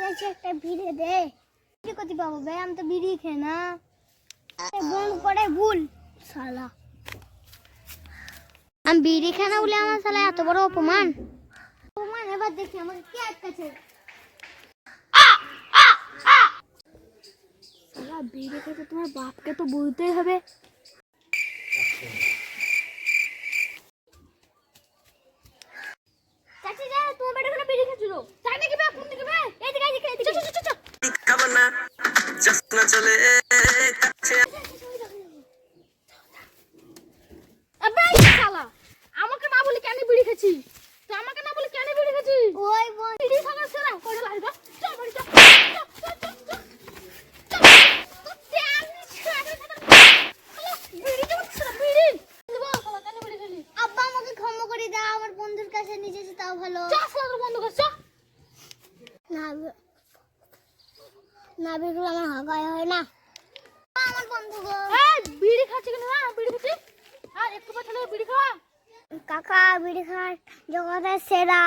চাইছি একটা বিড়ি দে। কি করতে পাবো ভাই, আমি তো বিড়ি খাই না। বন্ধ করে ভুল শালা। আমি বিড়ি খাই না বলে আমার শালা এত বড় অপমান। অপমান এবার দেখি আমাকে কে আটকাছে। শালা বিড়ি খেতে তোমার বাপকে তো বলতেই হবে। চাচি যা, তোমার বাড়ি করে বিড়ি খাচ্ছিল। তাই নাকি বে, কোন দিকে বে? এইদিকে এইদিকে এইদিকে। চল। খাবার না জাস্ট না চলে কাছে। আবে শালা, আমাকে না বলি কেন বিড়ি খাচ্ছি? তুই আমাকে না বলি কেন বিড়ি খাচ্ছি? ওই বল বিড়ি খাওয়া সেরা করে লাগবে। চল বাড়ি চল। আব্বা আমাকে ক্ষমা করে দাও, আমার বন্ধুর কাছে নিয়ে যেতে তাও ভালো। না না বিড়ি আমার হাগায় হয় না। আমার বন্ধু গো। বিড়ি খাচ্ছি কেন? না বিড়ি খাচ্ছি আর একটু পর বিড়ি খাওয়া। কাকা বিড়ি খাওয়ার জগতের সেরা।